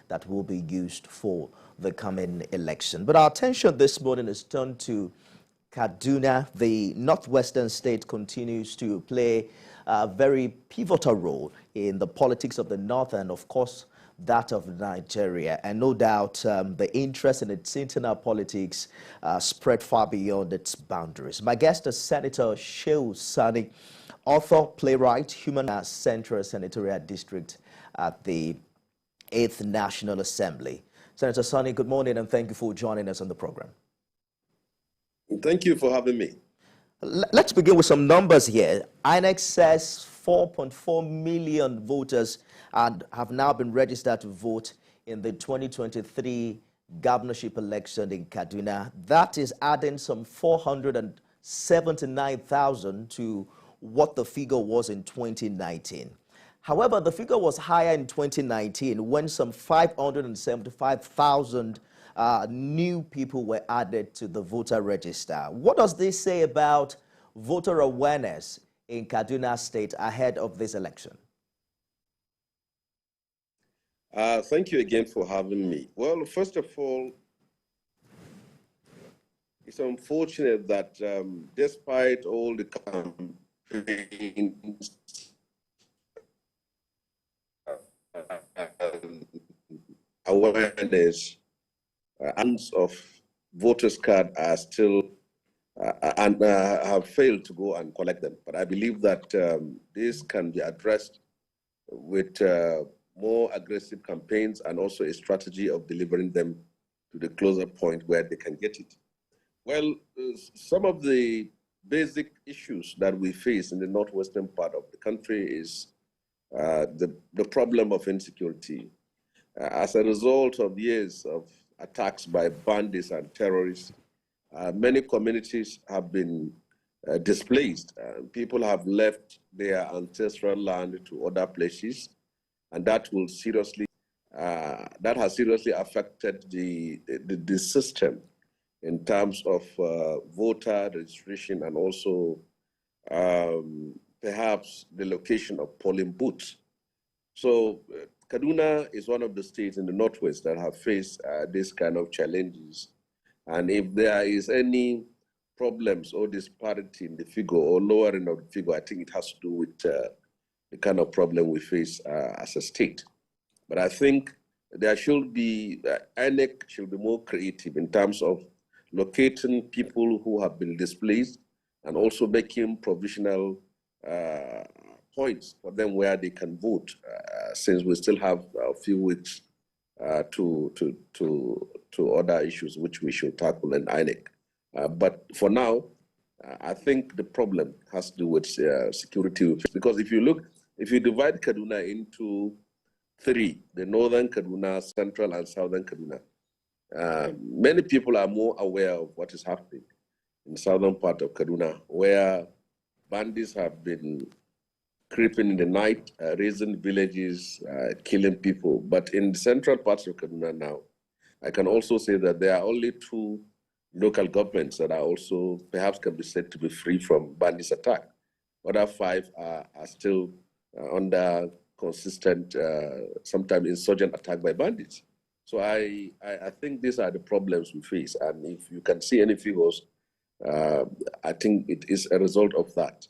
that will be used for the coming election. But our attention this morning is turned to Kaduna. The northwestern state continues to play a very pivotal role in the politics of the north and, of course, that of Nigeria. And no doubt the interest in its internal politics spread far beyond its boundaries. My guest is Senator Shehu Sani, author, playwright, human Central Senatorial District at the 8th National Assembly. Senator Sani, good morning and thank you for joining us on the program. Thank you for having me. Let's begin with some numbers here. INEC says 4.4 million voters have now been registered to vote in the 2023 governorship election in Kaduna. That is adding some 479,000 to what the figure was in 2019. However, the figure was higher in 2019 when some 575,000 new people were added to the voter register. What does this say about voter awareness in Kaduna State ahead of this election? Thank you again for having me. Well, first of all, it's unfortunate that despite all the campaigns, awareness, hands of voters' card are still and have failed to go and collect them. But I believe that this can be addressed with more aggressive campaigns and also a strategy of delivering them to the closer point where they can get it. Well, some of the basic issues that we face in the northwestern part of the country is the problem of insecurity. As a result of years of attacks by bandits and terrorists, many communities have been displaced. People have left their ancestral land to other places, and that will seriously, that has seriously affected the system in terms of voter registration and also perhaps the location of polling booths. So Kaduna is one of the states in the northwest that have faced this kind of challenges. And if there is any problems or disparity in the figure or lowering of the figure, I think it has to do with the kind of problem we face as a state. But I think there should be, INEC should be more creative in terms of locating people who have been displaced and also making provisional points for them where they can vote, since we still have a few weeks to other issues which we should tackle in INEC. But for now, I think the problem has to do with security. Because if you divide Kaduna into three, the northern Kaduna, central and southern Kaduna, many people are more aware of what is happening in the southern part of Kaduna, where bandits have been creeping in the night, raising villages, killing people. But in the central parts of Kaduna now, I can also say that there are only 2 local governments that are also perhaps can be said to be free from bandits attack. Other 5 are still under consistent, sometimes insurgent attack by bandits. So I think these are the problems we face. And if you can see any figures, I think it is a result of that.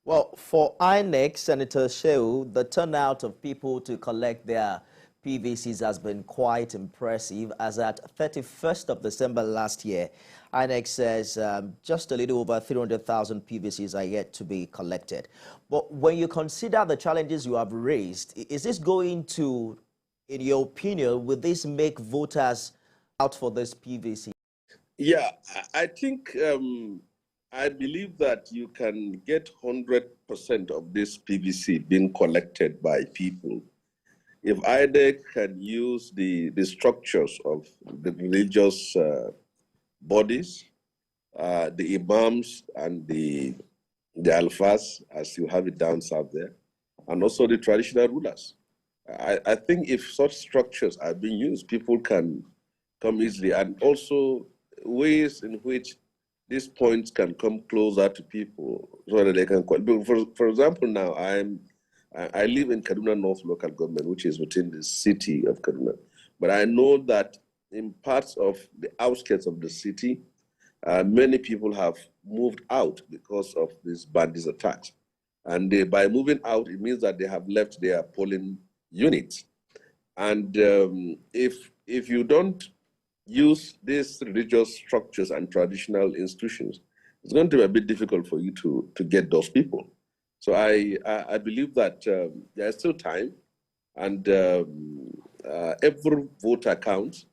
Well, for INEC, Senator Shehu, the turnout of people to collect their PVCs has been quite impressive, as at 31st of December last year, INEC says just a little over 300,000 PVCs are yet to be collected. But when you consider the challenges you have raised, is this going to, in your opinion, will this make voters out for this PVC? Yeah, I think, I believe that you can get 100% of this PVC being collected by people if INEC can use the structures of the religious bodies, the imams and the alfas, as you have it down south there, and also the traditional rulers. I think if such structures are being used, people can come easily, and also ways in which these points can come closer to people so that they can. For example, now I live in Kaduna North local government, which is within the city of Kaduna. But I know that in parts of the outskirts of the city, many people have moved out because of these bandits attacks. And by moving out, it means that they have left their polling units. And if you don't use these religious structures and traditional institutions, it's going to be a bit difficult for you to get those people. So I believe that there's still time, and every voter counts.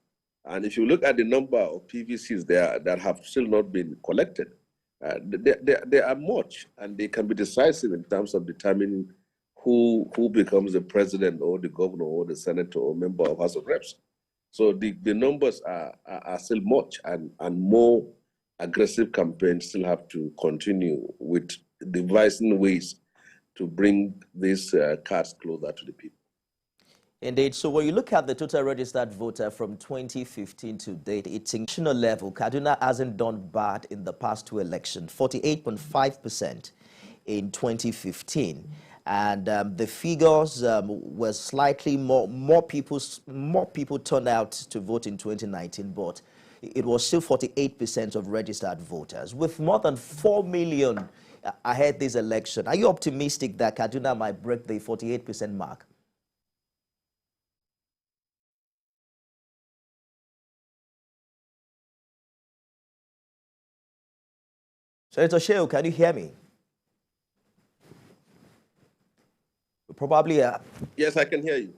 And if you look at the number of PVCs there that have still not been collected, they are much, and they can be decisive in terms of determining who becomes the president or the governor or the senator or member of House of Reps. So the numbers are still much, and more aggressive campaigns still have to continue with devising ways to bring these cards closer to the people. Indeed. So when you look at the total registered voter from 2015 to date, it's national level. Kaduna hasn't done bad in the past two elections, 48.5% in 2015. And the figures were slightly more people turned out to vote in 2019, but it was still 48% of registered voters. With more than 4 million ahead this election, are you optimistic that Kaduna might break the 48% mark? Senator Shehu, can you hear me? Probably. Yes, I can hear you.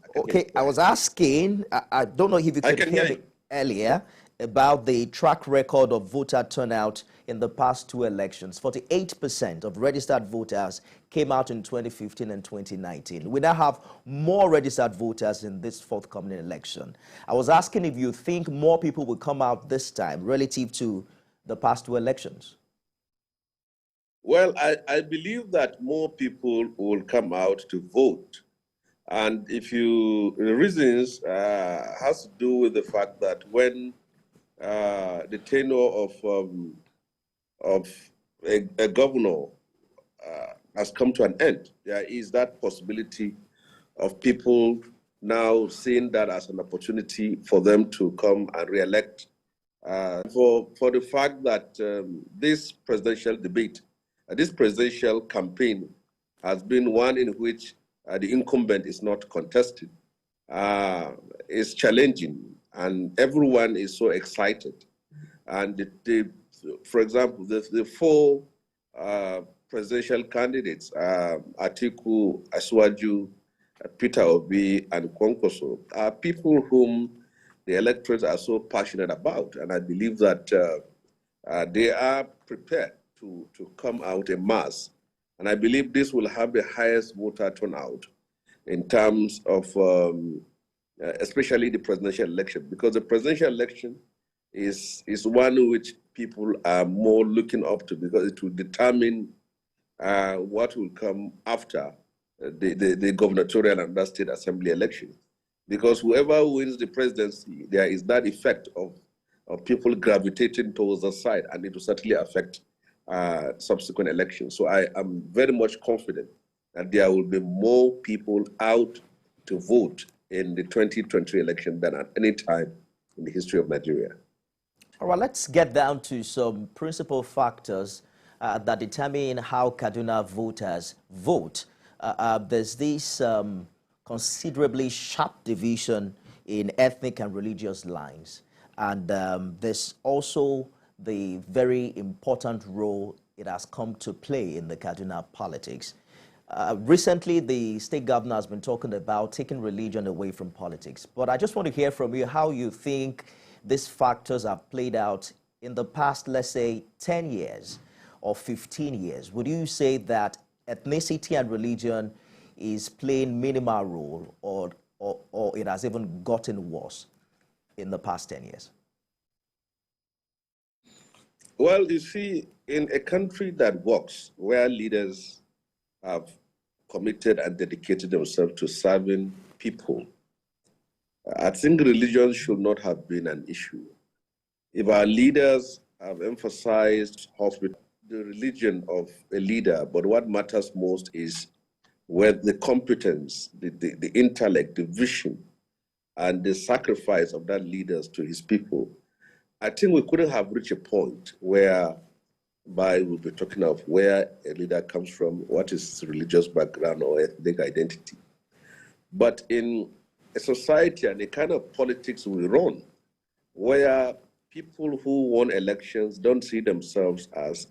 I was asking, I don't know if you could hear me earlier, about the track record of voter turnout in the past two elections. 48% of registered voters came out in 2015 and 2019. We now have more registered voters in this forthcoming election. I was asking if you think more people will come out this time relative to the past two elections. Well, I believe that more people will come out to vote. And the reasons has to do with the fact that when the tenure of a governor has come to an end, there is that possibility of people now seeing that as an opportunity for them to come and re-elect. For the fact that this presidential debate, this presidential campaign has been one in which the incumbent is not contested, is challenging, and everyone is so excited. And for example, the four presidential candidates, Atiku, Aswaju, Peter Obi, and Kwankwaso, are people whom the electorates are so passionate about. And I believe that they are prepared to come out en masse. And I believe this will have the highest voter turnout in terms of especially the presidential election, because the presidential election is one which people are more looking up to, because it will determine what will come after the gubernatorial and state assembly election. Because whoever wins the presidency, there is that effect of people gravitating towards the side, and it will certainly affect subsequent elections. So I am very much confident that there will be more people out to vote in the 2020 election than at any time in the history of Nigeria. All right, let's get down to some principal factors that determine how Kaduna voters vote. There's this considerably sharp division in ethnic and religious lines. And there's also the very important role it has come to play in the Kaduna politics. Recently, the state governor has been talking about taking religion away from politics. But I just want to hear from you how you think these factors have played out in the past, let's say, 10 years or 15 years. Would you say that ethnicity and religion is playing minimal role, or it has even gotten worse in the past 10 years? Well, you see, in a country that works, where leaders have committed and dedicated themselves to serving people, I think religion should not have been an issue. If our leaders have emphasized the religion of a leader, but what matters most is where the competence, the intellect, the vision, and the sacrifice of that leaders to his people, I think we couldn't have reached a point where we'll be talking of where a leader comes from, what is his religious background or ethnic identity. But in a society and the kind of politics we run, where people who won elections don't see themselves as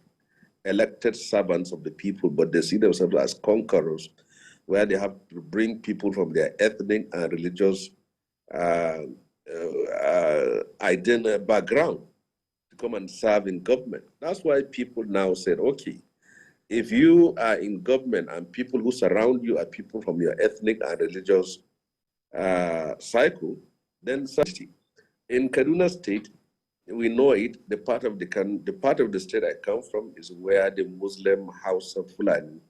elected servants of the people, but they see themselves as conquerors, where they have to bring people from their ethnic and religious background to come and serve in government. That's why people now said, okay, if you are in government and people who surround you are people from your ethnic and religious cycle, then in Kaduna State, we know it. The part of the state I come from is where the Muslim House of Fulani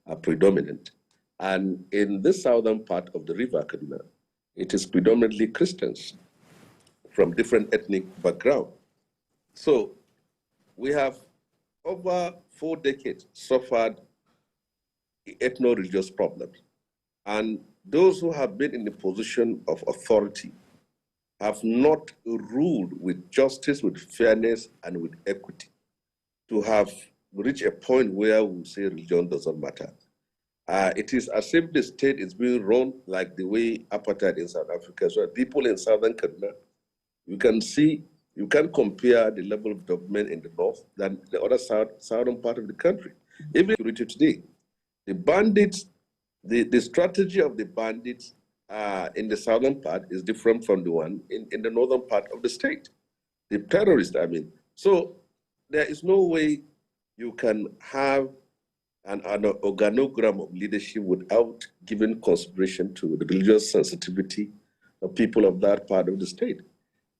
are predominant, and in the southern part of the river Kaduna, it is predominantly Christians from different ethnic background. So we have over 4 decades suffered ethno-religious problems, and those who have been in the position of authority have not ruled with justice, with fairness, and with equity to have reached a point where we say religion doesn't matter. It is as if the state is being run like the way apartheid in South Africa. So people in southern Kaduna, you can compare the level of government in the north than the other southern part of the country. Even today, the bandits, the strategy of the bandits in the southern part is different from the one in the northern part of the state. The terrorists, I mean. So there is no way you can have an organogram of leadership without giving consideration to the religious sensitivity of people of that part of the state.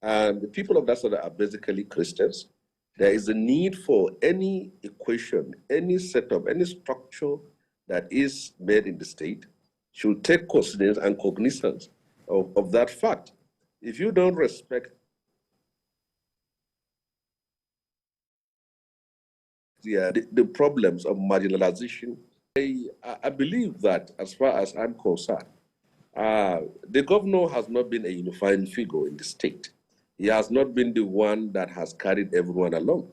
And the people of that side are basically Christians. There is a need for any equation, any setup, any structure that is made in the state should take consideration and cognizance of that fact. If you don't respect the problems of marginalization, I believe that as far as I'm concerned, the governor has not been a unifying figure in the state. He has not been the one that has carried everyone along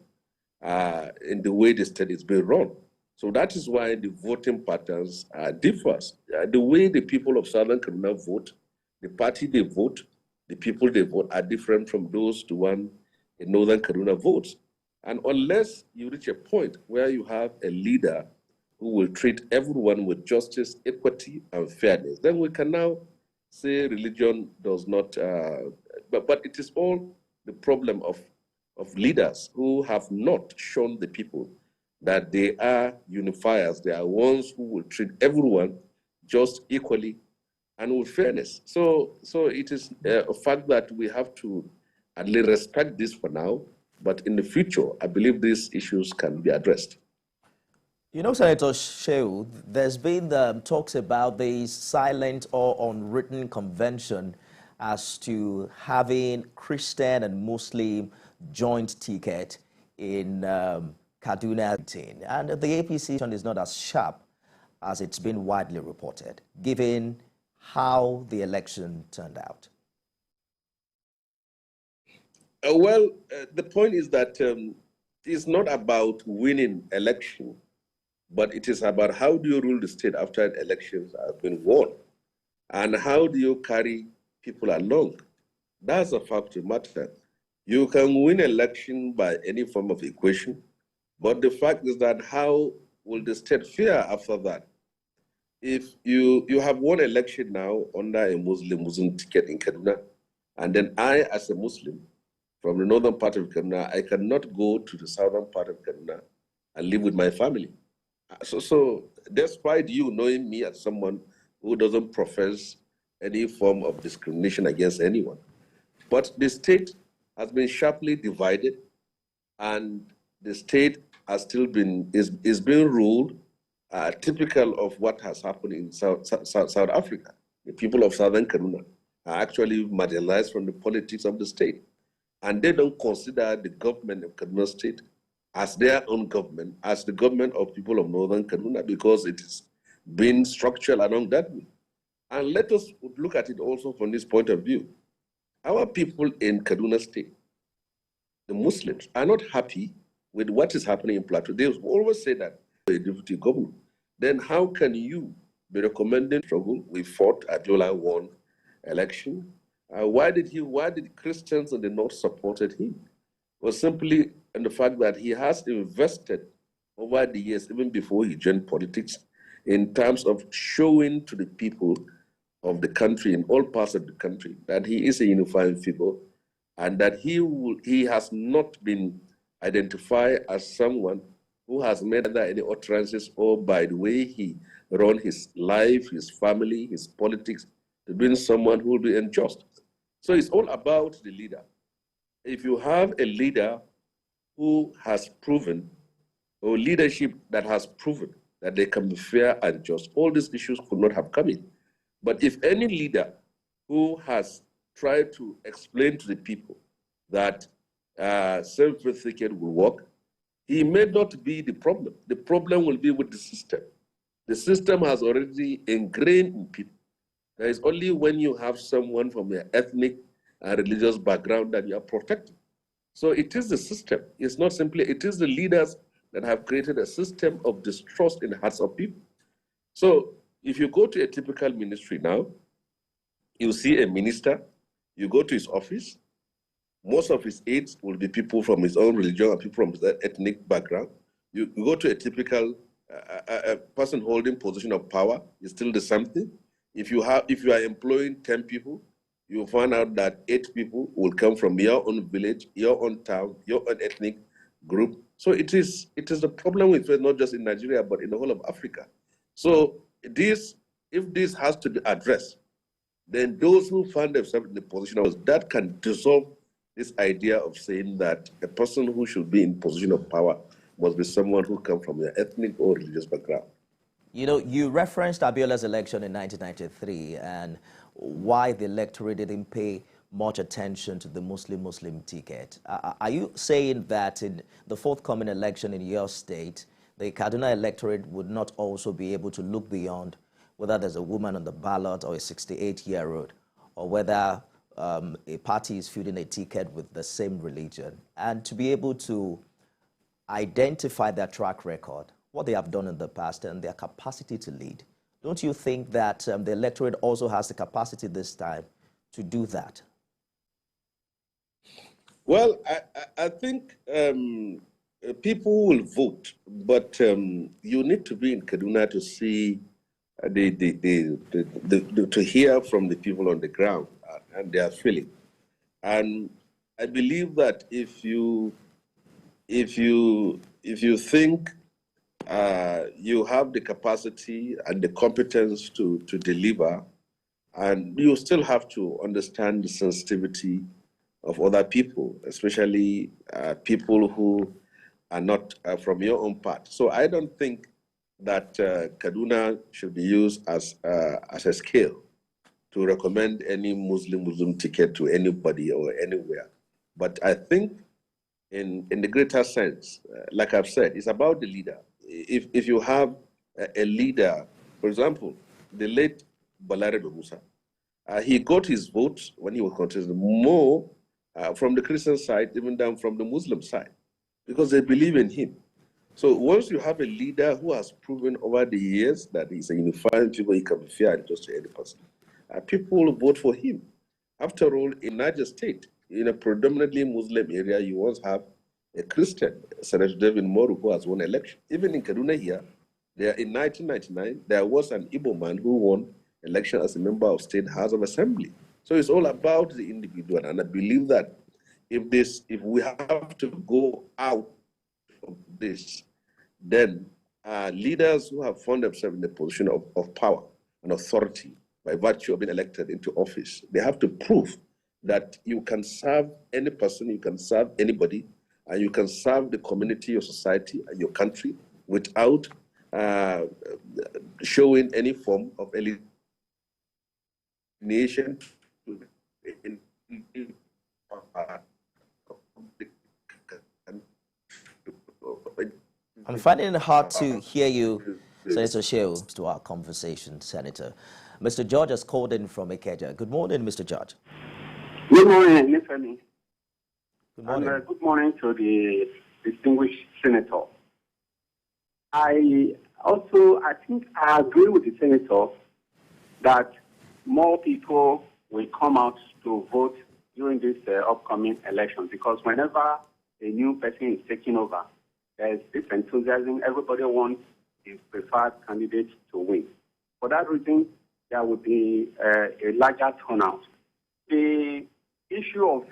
in the way the state is being run. So that is why the voting patterns differs. The way the people of Southern Kaduna vote, the party they vote, the people they vote are different from those the one in Northern Kaduna votes. And unless you reach a point where you have a leader who will treat everyone with justice, equity, and fairness, then we can now say religion does not, but it is all the problem of leaders who have not shown the people that they are unifiers. They are ones who will treat everyone just equally and with fairness. So it is a fact that we have to at least respect this for now, but in the future, I believe these issues can be addressed. You know, Senator Shehu, there's been talks about the silent or unwritten convention as to having Christian and Muslim joint ticket in Kaduna, and the APC is not as sharp as it's been widely reported, given how the election turned out. The point is that it's not about winning election, but it is about how do you rule the state after elections have been won, and how do you carry people along. That's a fact of matter. You can win election by any form of equation, but the fact is that how will the state fare after that? If you have won election now under a Muslim ticket in Kaduna, and then I, as a Muslim from the northern part of Kaduna, I cannot go to the southern part of Kaduna and live with my family. So despite you knowing me as someone who doesn't profess any form of discrimination against anyone, but the state has been sharply divided, and the state has still been is being ruled typical of what has happened in South Africa. The people of Southern Kaduna are actually marginalized from the politics of the state, and they don't consider the government of Kaduna State as their own government, as the government of people of Northern Kaduna, because it is being structured along that way. And let us look at it also from this point of view. Our people in Kaduna State, the Muslims, are not happy with what is happening in Plateau. They always say that a deputy governor. Then how can you be recommending struggle? We fought, Abiola won election. Why did Christians in the North supported him? It was simply in the fact that he has invested over the years, even before he joined politics, in terms of showing to the people of the country, in all parts of the country, that he is a unifying figure and that he has not been identified as someone who has made either any utterances or by the way he run his life, his family, his politics, to being someone who will be unjust. So it's all about the leader. If you have a leader who has proven, or leadership that has proven that they can be fair and just, all these issues could not have come in. But if any leader who has tried to explain to the people that self-certificate will work, he may not be the problem. The problem will be with the system. The system has already ingrained in people. There is only when you have someone from your ethnic and religious background that you are protected. So it is the system. It's not simply, it is the leaders that have created a system of distrust in the hearts of people. So if you go to a typical ministry now, you see a minister, you go to his office, most of his aides will be people from his own religion and people from his ethnic background. You go to a typical person holding position of power, it's still the same thing. If you are employing 10 people, you'll find out that 8 people will come from your own village, your own town, your own ethnic group. So it is the problem with it, not just in Nigeria, but in the whole of Africa. So if this has to be addressed, then those who find themselves in the position of that can dissolve this idea of saying that a person who should be in position of power must be someone who comes from an ethnic or religious background. You know, you referenced Abiola's election in 1993 and why the electorate didn't pay much attention to the Muslim ticket. Are you saying that in the forthcoming election in your state, the Kaduna electorate would not also be able to look beyond whether there's a woman on the ballot or a 68-year-old, or whether a party is fielding a ticket with the same religion, and to be able to identify their track record, what they have done in the past, and their capacity to lead? Don't you think that the electorate also has the capacity this time to do that? Well, I think people will vote, but you need to be in Kaduna to see to hear from the people on the ground and their feeling. And I believe that if you think you have the capacity and the competence to deliver, and you still have to understand the sensitivity of other people, especially people who are not from your own part. So I don't think that Kaduna should be used as a scale to recommend any Muslim ticket to anybody or anywhere. But I think in the greater sense, like I've said, it's about the leader. If you have a leader, for example, the late Balarabe Musa, he got his votes when he was contesting more from the Christian side, even down from the Muslim side, because they believe in him. So once you have a leader who has proven over the years that he's a unifying figure, he can be fair and just to any person, people will vote for him. After all, in Niger State, in a predominantly Muslim area, you once have a Christian, Senator David Moru, who has won election. Even in Kaduna here, in 1999, there was an Igbo man who won election as a member of State House of Assembly. So it's all about the individual. And I believe that if we have to go out of this, then leaders who have found themselves in the position of power and authority by virtue of being elected into office, they have to prove that you can serve any person, you can serve anybody, and you can serve the community, your society, and your country without showing any form of alienation. I'm finding it hard to hear you, Senator Shehu, to our conversation, Senator. Mr. George has called in from Ikeja. Good morning, Mr. George. Good morning, Mr. Good morning. And good morning to the distinguished senator. I think I agree with the senator that more people will come out to vote during this upcoming election, because whenever a new person is taking over, there's this enthusiasm. Everybody wants his preferred candidate to win. For that reason, there will be a larger turnout. The issue of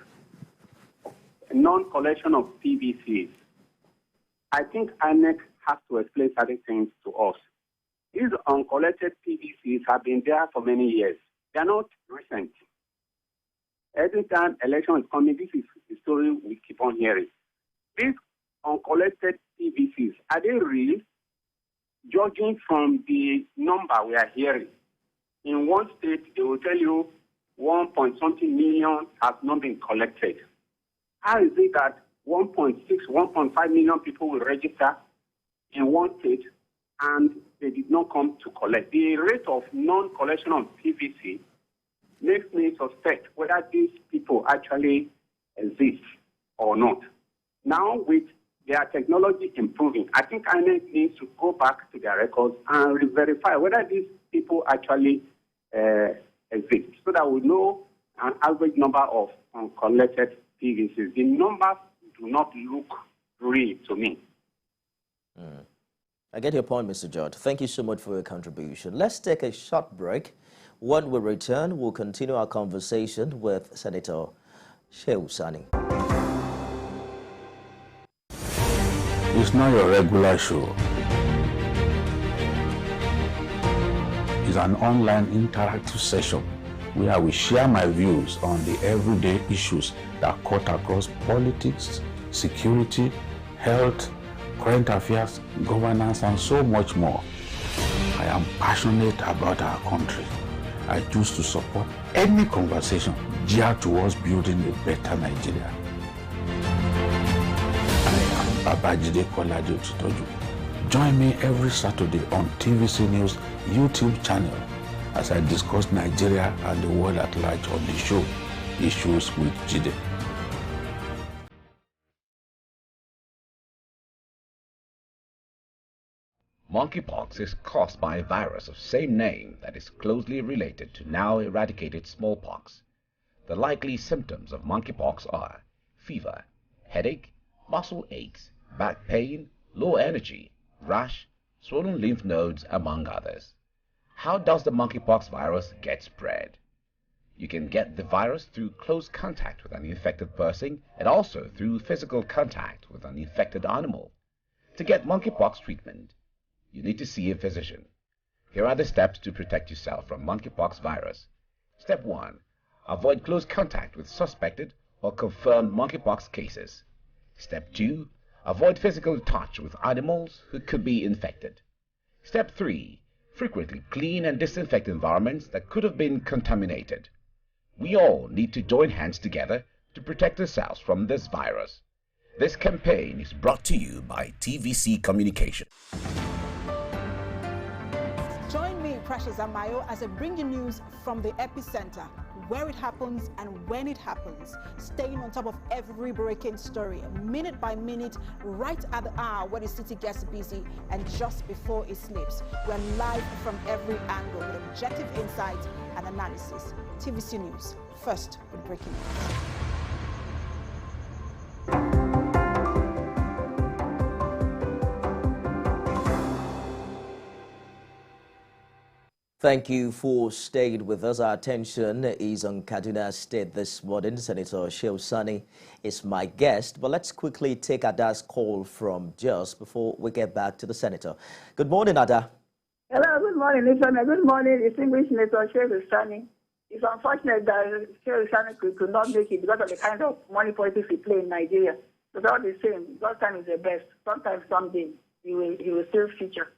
non-collection of PVCs, I think INEC has to explain certain things to us. These uncollected PVCs have been there for many years. They are not recent. Every time election is coming, this is the story we keep on hearing. These uncollected PVCs, are they real? Judging from the number we are hearing, in one state, they will tell you 1.something million has not been collected. How is it that 1.6, 1.5 million people will register in one state and they did not come to collect? The rate of non-collection of PVC makes me suspect whether these people actually exist or not. Now, with their technology improving, I think INEC needs to go back to their records and verify whether these people actually exist, so that we know an average number of uncollected PVCs. The numbers do not look real to me. I get your point, Mr. George. Thank you so much for your contribution. Let's take a short break. When we return, we'll continue our conversation with Senator Shehu Sani. It's not your regular show. It's an online interactive session where I will share my views on the everyday issues that cut across politics, security, health, current affairs, governance, and so much more. I am passionate about our country. I choose to support any conversation geared towards building a better Nigeria. I am Babajide Kolade Otitoju. Join me every Saturday on TVC News YouTube channel as I discuss Nigeria and the world at large on the show Issues with Jide. Monkeypox is caused by a virus of same name that is closely related to now eradicated smallpox. The likely symptoms of monkeypox are fever, headache, muscle aches, back pain, low energy, rash, swollen lymph nodes, among others. How does the monkeypox virus get spread? You can get the virus through close contact with an infected person and also through physical contact with an infected animal. To get monkeypox treatment, you need to see a physician. Here are the steps to protect yourself from monkeypox virus. Step 1. Avoid close contact with suspected or confirmed monkeypox cases. Step 2. Avoid physical touch with animals who could be infected. Step 3. Frequently clean and disinfect environments that could have been contaminated. We all need to join hands together to protect ourselves from this virus. This campaign is brought to you by TVC Communication. Join me, Precious Amayo, as I bring you news from the epicenter, where it happens and when it happens, staying on top of every breaking story, minute by minute, right at the hour when the city gets busy and just before it sleeps. We're live from every angle with objective insight and analysis. TVC News, first with breaking news. Thank you for staying with us. Our attention is on Kaduna State this morning. Senator Shehu Sani is my guest. But let's quickly take Ada's call from Jos before we get back to the senator. Good morning, Ada. Hello, good morning, listener. Good morning, distinguished Senator Shehu Sani. It's unfortunate that Shehu Sani could not make it because of the kind of money politics we play in Nigeria. But all the same, God's time is the best. Sometimes, someday, he will still feature.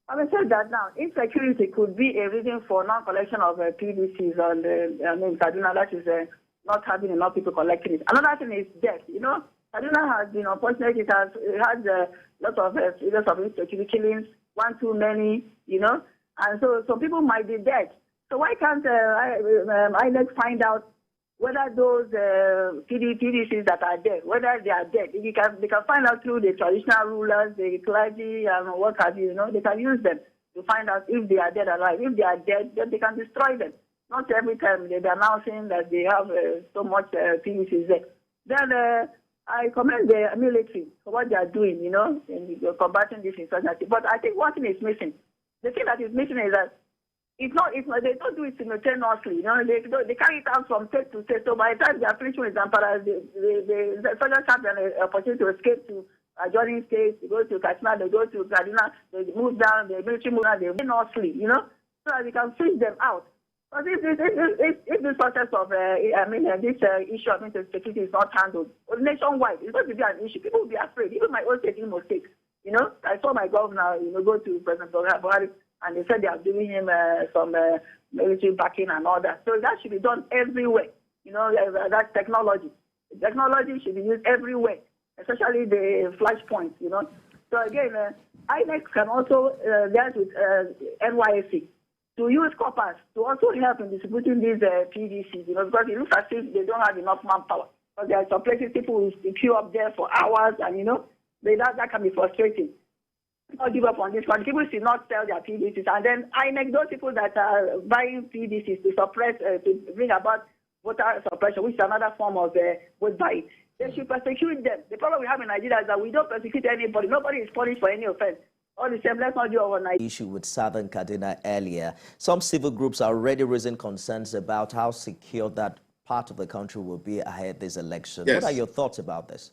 Having said that now, insecurity could be a reason for non-collection of PVCs on Kaduna, that is not having enough people collecting it. Another thing is death. You know, Kaduna has been unfortunate. It has had a lot of areas of insecurity killings, one too many, you know, and so people might be dead. So why can't INEC find out whether those PVCs that are dead, whether they are dead. They can find out through the traditional rulers, the clergy, and what have you, they can use them to find out if they are dead or alive. If they are dead, then they can destroy them. Not every time they're announcing that they have so much PVCs there. Then I commend the military for what they are doing, in combating this insurgency. But I think one thing is missing. The thing that is missing is that they don't do it simultaneously. They carry it out from state to state. So by the time they are finished with Zamfara, the soldiers have an opportunity to escape to adjoining states. They go to Kaduna, they go to Kaduna, they move down, the military move down, they not sleep, so that we can fish them out. But if this process of, this issue of insecurity is not handled nationwide, it's going to be an issue. People will be afraid. Even my own state, Imo State, I saw my governor, go to President Buhari, and they said they are giving him some military backing and all that. So that should be done everywhere. That's technology. Technology should be used everywhere, especially the flashpoints. So again, INEC can also liaise with NYSC to use coppers to also help in distributing these PVCs. Because it looks as if they don't have enough manpower. Because there are some places people will queue up there for hours, and that can be frustrating. Not give up on this one. People should not sell their PVCs. And then INEC, those people that are buying PVCs to suppress, to bring about voter suppression, which is another form of vote buying, they should persecute them. The problem we have in Nigeria is that we don't persecute anybody. Nobody is punished for any offense. All the same, let's not do overnight. Issue with Southern Kaduna earlier. Some civil groups are already raising concerns about how secure that part of the country will be ahead this election. Yes. What are your thoughts about this?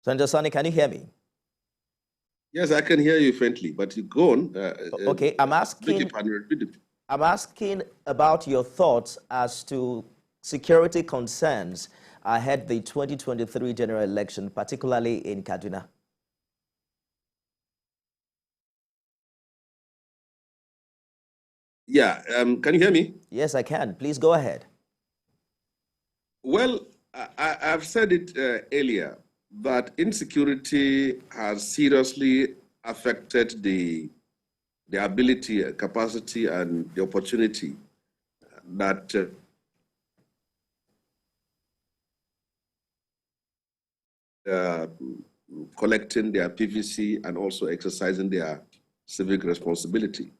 Senator Sani, can you hear me? Yes, I can hear you faintly, but you go on. Okay, I'm asking about your thoughts as to security concerns ahead the 2023 general election, particularly in Kaduna. Yeah, can you hear me? Yes, I can. Please go ahead. Well, I've said it earlier that insecurity has seriously affected the ability, capacity, and the opportunity that collecting their PVC and also exercising their civic responsibility.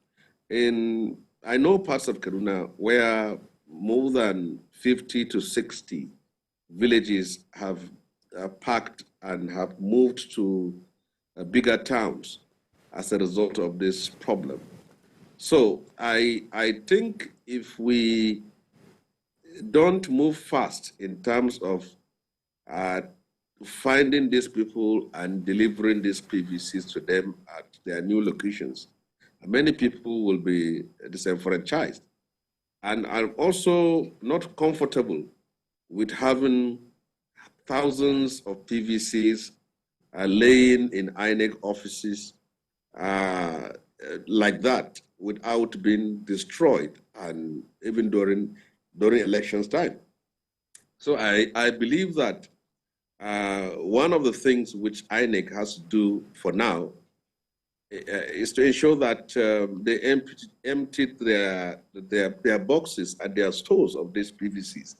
I know parts of Kaduna where more than 50 to 60 villages have packed and have moved to bigger towns as a result of this problem. So I think if we don't move fast in terms of finding these people and delivering these PVCs to them at their new locations, many people will be disenfranchised. And I'm also not comfortable with having thousands of PVCs laying in INEC offices like that without being destroyed, and even during elections time. So I believe that one of the things which INEC has to do for now is to ensure that they empty their boxes at their stores of these PVCs.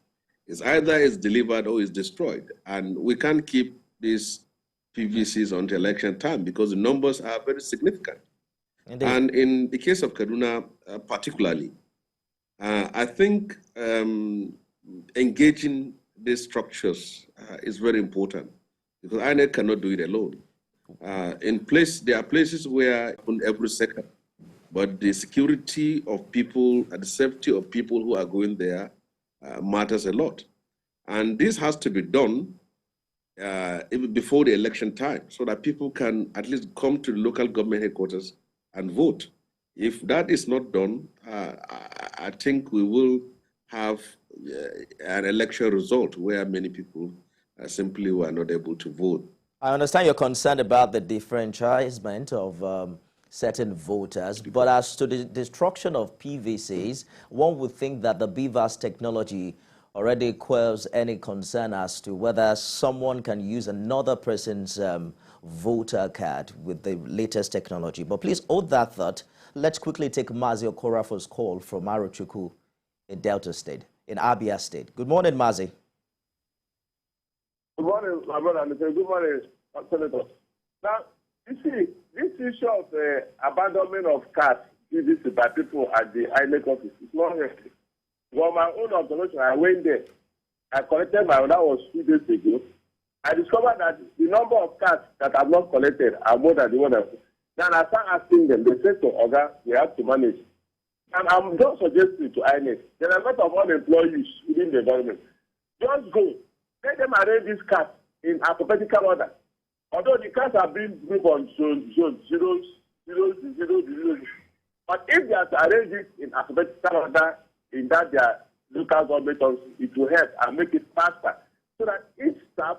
It's either it's delivered or it's destroyed. And we can't keep these PVCs until election time because the numbers are very significant. Indeed. And in the case of Kaduna particularly, I think engaging these structures is very important because INEC cannot do it alone. There are places where every second, but the security of people and the safety of people who are going there matters a lot. And this has to be done even before the election time so that people can at least come to the local government headquarters and vote. If that is not done, I think we will have an election result where many people simply were not able to vote. I understand you're concerned about the disfranchisement of certain voters, but as to the destruction of PVCs, one would think that the BVAS technology already quells any concern as to whether someone can use another person's voter card with the latest technology. But please hold that thought. Let's quickly take Mazi Okorafo's call from Arochukwu in Delta State, in Abia State. Good morning, Mazi. Good morning, my brother. Good morning, Senator. Now, you see, this issue of abandonment of cars PVC by people at the INEC office is not healthy. For my own observation, I went there. I collected my own, that was 2 days ago. I discovered that the number of cars that have not collected are more than the one that. Then I start asking them, they say to Oga, we have to manage. And I'm just suggesting to INEC, there are a lot of unemployed youths within the government. Just go. Let them arrange these cars in alphabetical order. Although the cars are being grouped on zone 0, 0, 0, 0. But if they are to arrange it in alphabetical order, in that their local government office, it will help and make it faster. So that each staff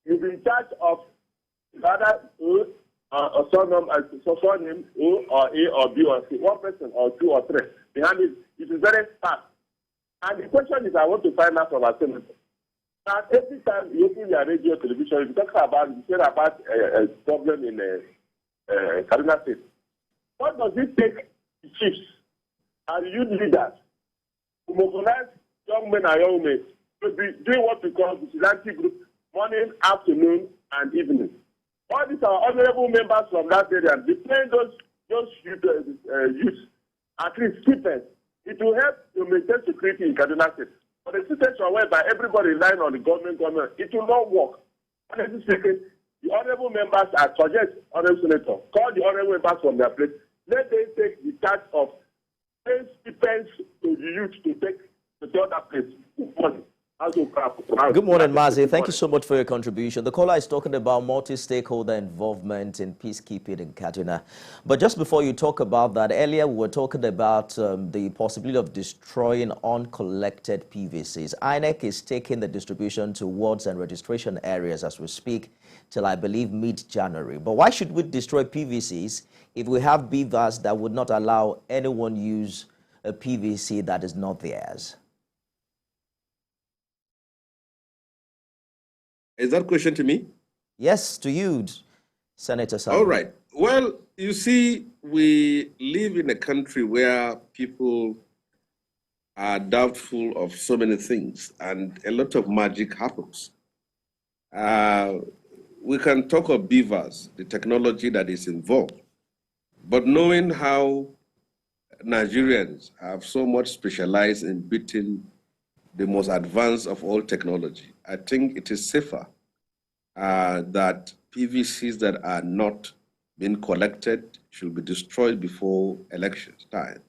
is in charge of rather or surname O or A or B or C, one person or 2 or 3. Behind it, it is very fast. And the question is, I want to find out from our senator. And every time you open your radio television, you talk about a problem in Kaduna State. What does it take the chiefs and youth leaders to mobilize young men and young women to be doing what we call vigilante group morning, afternoon, and evening? All these are honorable members from that area, and deploying those youth, at least stipends. It will help to maintain security in Kaduna State. But the situation whereby everybody relying on the government, it will not work. Honestly speaking, the honorable members, I suggest, honorable senator, call the honorable members from their place. Let them take the charge of paying stipends to the youth to take the other place. Good morning, Mazi. Thank you so much for your contribution. The caller is talking about multi-stakeholder involvement in peacekeeping in Kaduna. But just before you talk about that, earlier we were talking about the possibility of destroying uncollected PVCs. INEC is taking the distribution to wards and registration areas as we speak till, I believe, mid-January. But why should we destroy PVCs if we have beavers that would not allow anyone use a PVC that is not theirs? Is that question to me? Yes, to you, Senator Sandhu. All right. Well, you see, we live in a country where people are doubtful of so many things, and a lot of magic happens. We can talk of beavers, the technology that is involved, but knowing how Nigerians have so much specialized in beating the most advanced of all technology, I think it is safer that PVCs that are not being collected should be destroyed before election time.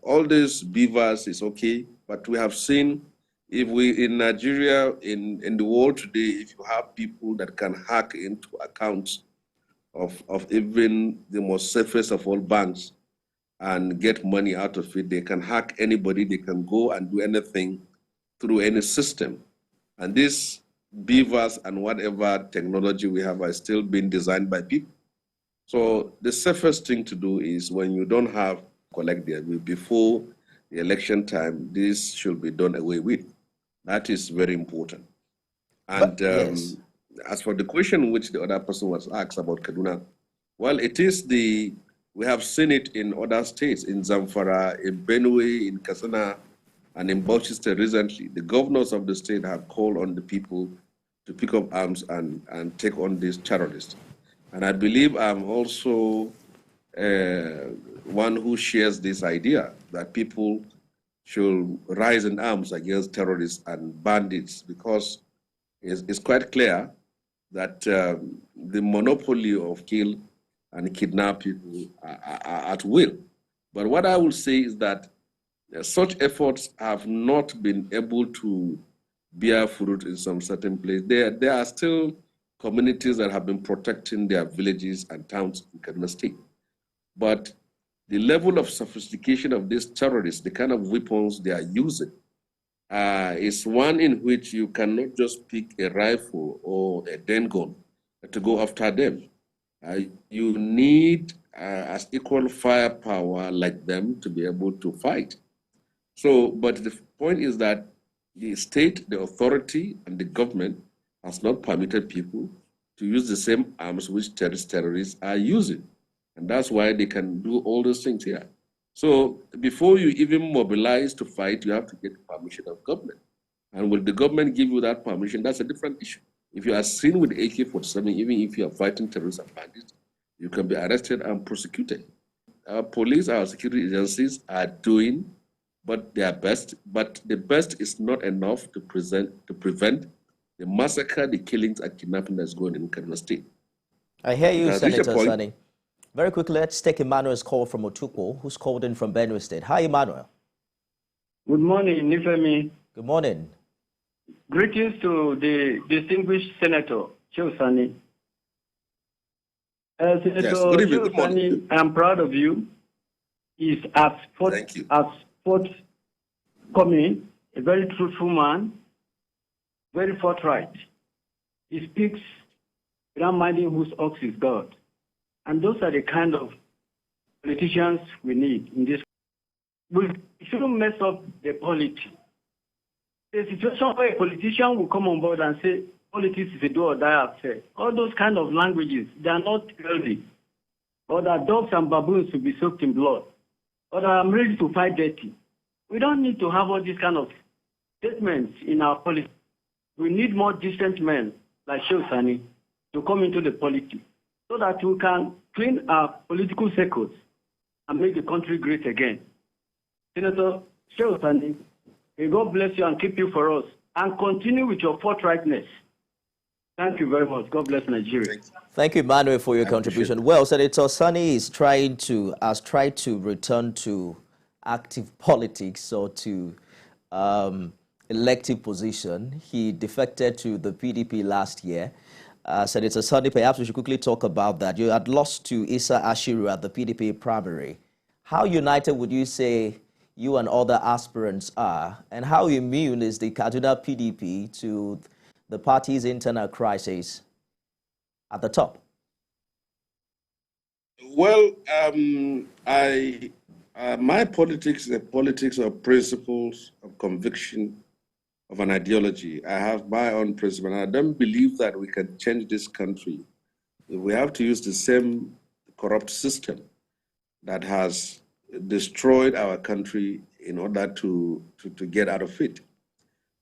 All these beavers is okay, but we have seen, if we in Nigeria, in the world today, if you have people that can hack into accounts of even the most safest of all banks and get money out of it, they can hack anybody, they can go and do anything through any system. And these beavers and whatever technology we have are still being designed by people. So the safest thing to do is, when you don't have collect the before the election time, this should be done away with. That is very important. And yes. As for the question which the other person was asked about Kaduna, well, it is we have seen it in other states, in Zamfara, in Benue, in Katsina, and in Bauchi State recently. The governors of the state have called on the people to pick up arms and take on these terrorists. And I believe I'm also one who shares this idea that people should rise in arms against terrorists and bandits, because it's quite clear that the monopoly of kill and kidnap people are at will. But what I will say is that such efforts have not been able to bear fruit in some certain place. There are still communities that have been protecting their villages and towns in Kaduna State. But the level of sophistication of these terrorists, the kind of weapons they are using, is one in which you cannot just pick a rifle or a den gun to go after them. You need as equal firepower like them to be able to fight. So, but the point is that the state, the authority, and the government has not permitted people to use the same arms which terrorists are using. And that's why they can do all those things here. So before you even mobilize to fight, you have to get permission of government. And will the government give you that permission? That's a different issue. If you are seen with AK-47, even if you are fighting terrorists and bandits, you can be arrested and prosecuted. Our police, our security agencies are doing their best, but the best is not enough to prevent the massacre, the killings, and kidnapping that's going on in Kaduna State. I hear you, Senator Sani. Very quickly, let's take Emmanuel's call from Otuko, who's called in from Benue State. Hi, Emmanuel. Good morning, Nifemi. Good morning. Greetings to the distinguished Senator, Sani. Senator yes, good Sani, I am proud of you. He's as forthcoming, a very truthful man, very forthright. He speaks without minding whose ox is God. And those are the kind of politicians we need in this. We shouldn't mess up the politics. The situation where a politician will come on board and say, politics is a do or die affair. All those kind of languages, they are not healthy. Or that dogs and baboons will be soaked in blood. Or that I'm ready to fight dirty. We don't need to have all these kind of statements in our politics. We need more decent men like Sani to come into the politics so that we can clean our political circles and make the country great again. Senator Sani, may God bless you and keep you for us and continue with your forthrightness. Thank you very much. God bless Nigeria. Thank you, Emmanuel, for your contribution. Well, Senator Sani has tried to return to active politics or to elective position. He defected to the PDP last year. Senator Sani, perhaps we should quickly talk about that. You had lost to Issa Ashiru at the PDP primary. How united would you say you and other aspirants are, and how immune is the Kaduna PDP to the party's internal crisis at the top? Well, my politics is a politics of principles, of conviction, of an ideology. I have my own principle, and I don't believe that we can change this country. We have to use the same corrupt system that has destroyed our country in order to get out of it.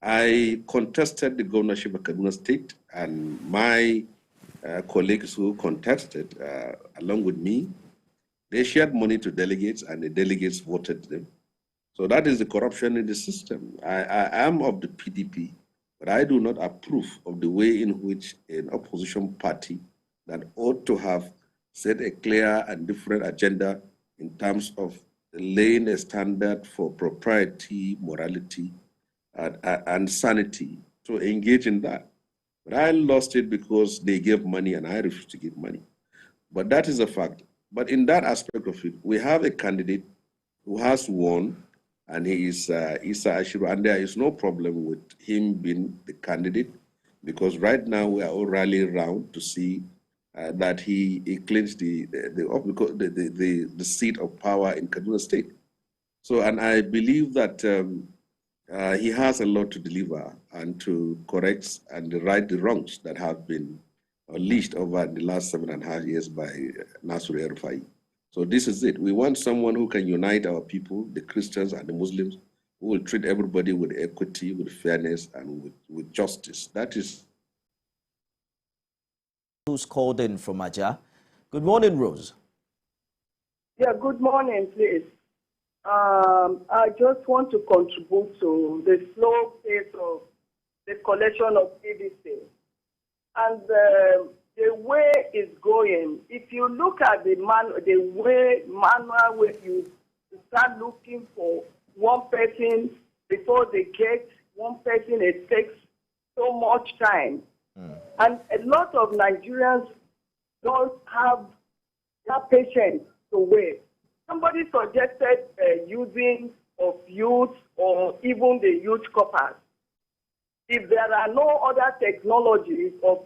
I contested the governorship of Kaduna State, and my colleagues who contested along with me, they shared money to delegates, and the delegates voted them. So that is the corruption in the system. I am of the PDP, but I do not approve of the way in which an opposition party that ought to have set a clear and different agenda in terms of laying a standard for propriety, morality, and sanity to engage in that. But I lost it because they gave money and I refused to give money. But that is a fact. But in that aspect of it, we have a candidate who has won, and he is Issa Ashiru, and there is no problem with him being the candidate, because right now we are all rallying around to see that he clinched the seat of power in Kaduna State. So, and I believe that he has a lot to deliver and to correct and right the wrongs that have been unleashed over the last 7.5 years by Nasir El-Rufai. So this is it. We want someone who can unite our people, the Christians and the Muslims, who will treat everybody with equity, with fairness, and with justice. That is. Who's called in from Aja? Good morning, Rose. Yeah, good morning, please. I just want to contribute to the slow pace of the collection of PVC. And the way it's going, if you look at the way you start looking for one person before they get one person, it takes so much time. And a lot of Nigerians don't have that patience to wait. Somebody suggested using of youth or even the youth corpers. If there are no other technologies of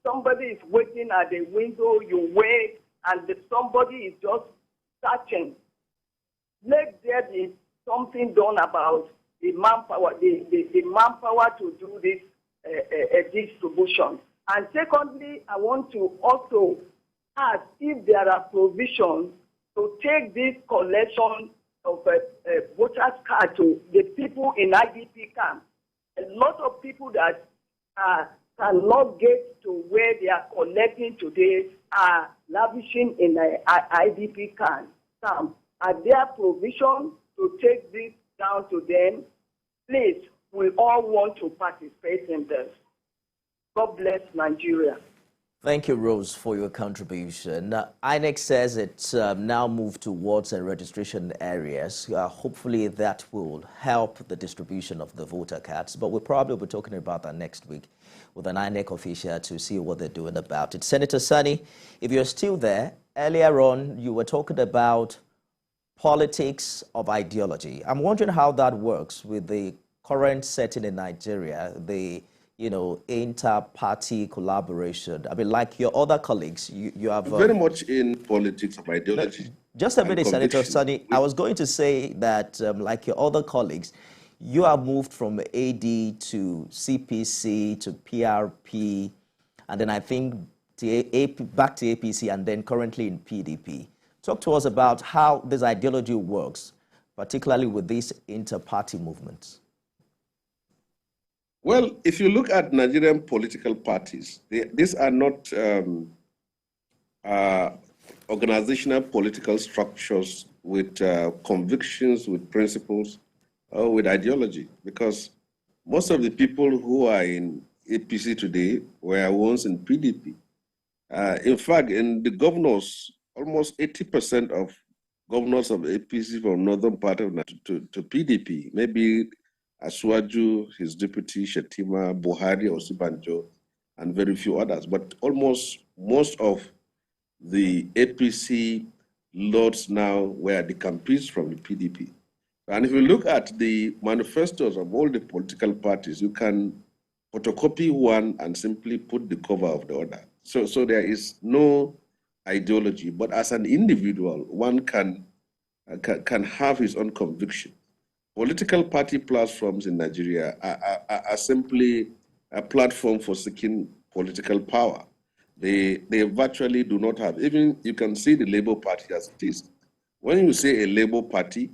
somebody is waiting at the window, you wait, and somebody is just searching. Let there be something done about the manpower, the manpower to do this distribution. And secondly, I want to also ask if there are provisions to take this collection of voters' card to the people in IDP camps. A lot of people that cannot get to where they are collecting today are lavishing in IDP camps. Are there provisions to take this down to them? Please, we all want to participate in this. God bless Nigeria. Thank you, Rose, for your contribution. INEC says it's now moved towards registration areas. Hopefully that will help the distribution of the voter cards, but we'll probably be talking about that next week with an INEC official to see what they're doing about it. Senator Sani, if you're still there, earlier on you were talking about politics of ideology. I'm wondering how that works with the current setting in Nigeria, the inter-party collaboration. I mean, like your other colleagues, you have... very much in politics of ideology. Just a minute, Senator Sani. I was going to say that, like your other colleagues, you have moved from AD to CPC to PRP, and then I think back to APC, and then currently in PDP. Talk to us about how this ideology works, particularly with these inter-party movements. Well, if you look at Nigerian political parties, these are not organizational political structures with convictions, with principles, or with ideology, because most of the people who are in APC today were once in PDP. In fact, in the governors, almost 80% of governors of APC from northern part of Nigeria to PDP, maybe Asuaju, his deputy, Shetima, Buhari, Osibanjo, and very few others. But almost most of the APC lords now were the campees from the PDP. And if you look at the manifestos of all the political parties, you can photocopy one and simply put the cover of the other. So there is no ideology, but as an individual, one can have his own conviction. Political party platforms in Nigeria are simply a platform for seeking political power. They virtually do not have, even you can see the Labour Party as it is. When you say a Labour Party,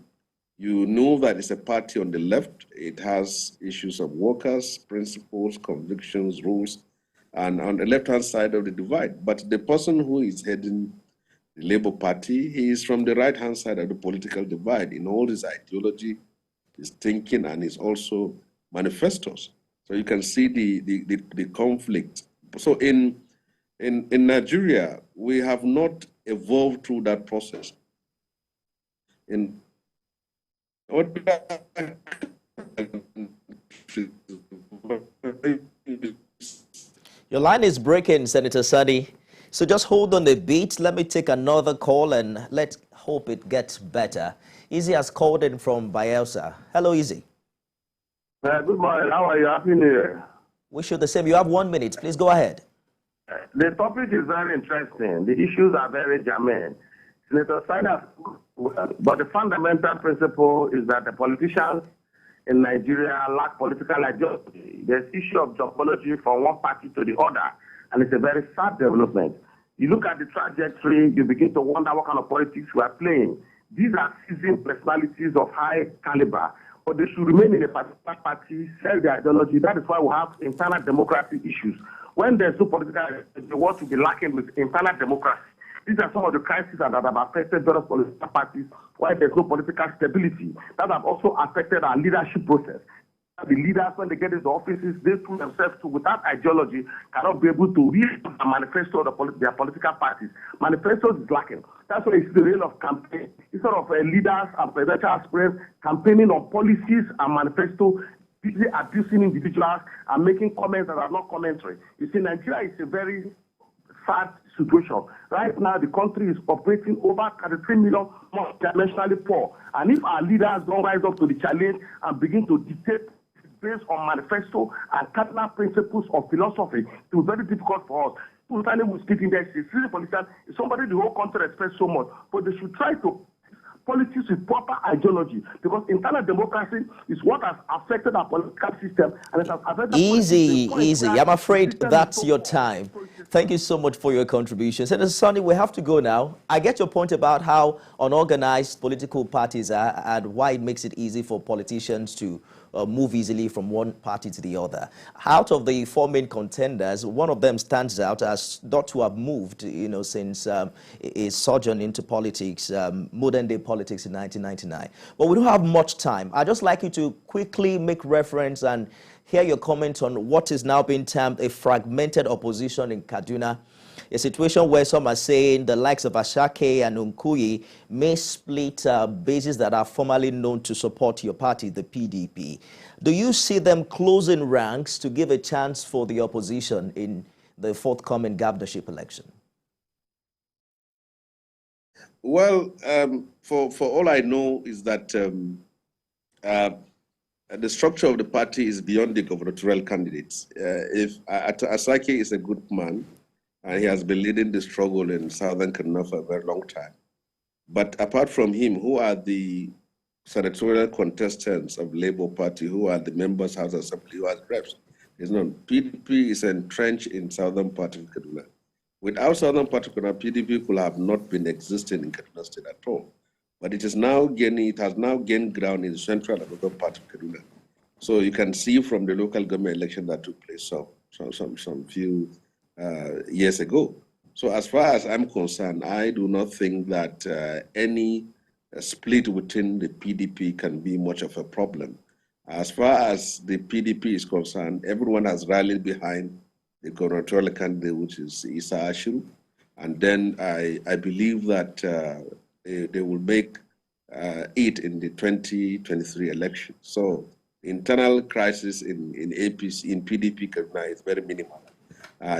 you know that it's a party on the left. It has issues of workers, principles, convictions, rules, and on the left-hand side of the divide. But the person who is heading the Labour Party, he is from the right-hand side of the political divide in all his ideology, his thinking, and his also manifestos. So you can see the conflict. So in Nigeria, we have not evolved through that process. Your line is breaking, Senator Sani. So just hold on a bit. Let me take another call and let's hope it gets better. Izzy has called in from Bayelsa. Hello, Izzy. Good morning. How are you? Happy New Year. Wish you the same. You have 1 minute. Please go ahead. The topic is very interesting. The issues are very germane. Senator Sani, but the fundamental principle is that the politicians in Nigeria lack political ideology. There's issue of geopolitics from one party to the other, and it's a very sad development. You look at the trajectory, you begin to wonder what kind of politics we are playing. These are seasoned personalities of high caliber, but they should remain in a particular party, sell their ideology. That is why we have internal democracy issues. When there's no political ideology, the world will be lacking with internal democracy. These are some of the crises that have affected various political parties, why there's no political stability. That have also affected our leadership process. The leaders, when they get into offices, they prove themselves to, without ideology, cannot be able to read the manifesto of their political parties. Manifestos is lacking. That's why it's the role of campaign. Instead of leaders and presidential aspirants campaigning on policies and manifesto, abusing individuals and making comments that are not commentary. You see, Nigeria is a very sad situation. Right now, the country is operating over 33 million more dimensionally poor. And if our leaders don't rise up to the challenge and begin to dictate based on manifesto and cardinal principles of philosophy, it was very difficult for us. Totally, we speak in there, politician is somebody the whole country respects so much, but they should try to politics with proper ideology, because internal democracy is what has affected our political system, and it has affected easy. I'm afraid that's your time. Thank you so much for your contribution. Senator Sonny, we have to go now. I get your point about how unorganized political parties are and why it makes it easy for politicians to move easily from one party to the other. Out of the four main contenders, one of them stands out as not to have moved, since his sojourn into politics, modern-day politics in 1999. But we don't have much time. I'd just like you to quickly make reference and hear your comments on what is now being termed a fragmented opposition in Kaduna, a situation where some are saying the likes of Ashake and Nkuyi may split bases that are formerly known to support your party, the PDP. Do you see them closing ranks to give a chance for the opposition in the forthcoming governorship election? Well, for all I know is that the structure of the party is beyond the gubernatorial candidates. If Asake is a good man, and he has been leading the struggle in southern Kaduna for a very long time. But apart from him, who are the senatorial contestants of Labour Party, who are the members, House Assembly, who are the reps? There's none. PDP is entrenched in southern part of Kaduna. Without southern part of Kaduna, PDP could have not been existing in Kaduna State at all. But it has now gained ground in the central and northern part of Kaduna. So you can see from the local government election that took place some few years ago. So as far as I'm concerned, I do not think that any split within the PDP can be much of a problem. As far as the PDP is concerned, everyone has rallied behind the gubernatorial candidate, which is Isa Ashiru. And then I believe that they will make it in the 2023 election. So internal crisis in APC, in PDP Kaduna is very minimal.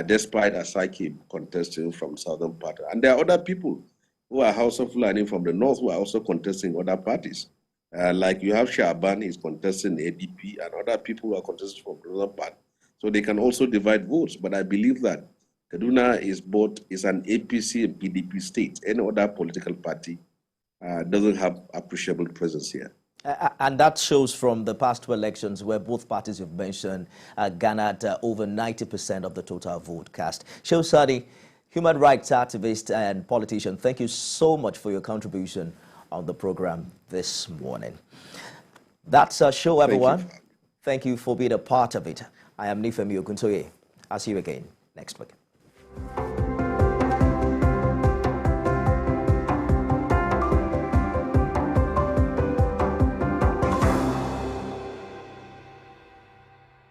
Despite Asake contesting from southern part. And there are other people who are House of Fulani from the north who are also contesting other parties. Like you have Shaban, he's contesting ADP, and other people who are contesting from the northern part. So they can also divide votes. But I believe that Kaduna is an APC and PDP state. Any other political party doesn't have appreciable presence here. And that shows from the past two elections where both parties you've mentioned garnered over 90% of the total vote cast. Shehu Sani, human rights activist and politician, thank you so much for your contribution on the program this morning. That's our show, everyone. Thank you for being a part of it. I am Nifemi Oguntoye. I'll see you again next week.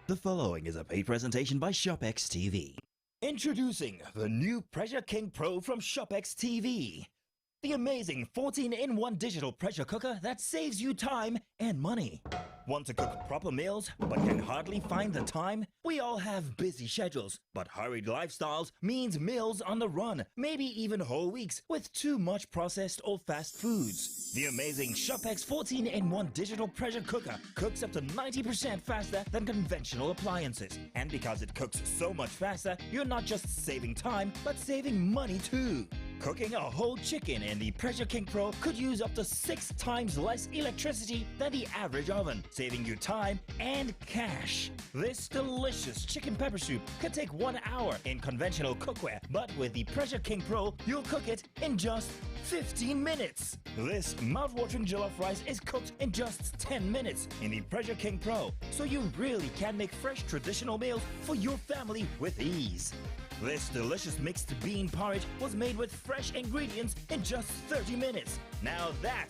The following is a paid presentation by ShopX TV. Introducing the new Pressure King Pro from ShopX TV. The amazing 14-in-1 digital pressure cooker that saves you time and money. Want to cook proper meals but can hardly find the time? We all have busy schedules, but hurried lifestyles means meals on the run, maybe even whole weeks with too much processed or fast foods. The amazing ShopX 14-in-1 digital pressure cooker cooks up to 90% faster than conventional appliances. And because it cooks so much faster, you're not just saving time, but saving money too. Cooking a whole chicken in the Pressure King Pro could use up to 6 times less electricity than the average oven, saving you time and cash. This delicious chicken pepper soup could take 1 hour in conventional cookware, but with the Pressure King Pro, you'll cook it in just 15 minutes. This mouth-watering jollof rice is cooked in just 10 minutes in the Pressure King Pro, so you really can make fresh traditional meals for your family with ease. This delicious mixed bean porridge was made with fresh ingredients in just 30 minutes. Now that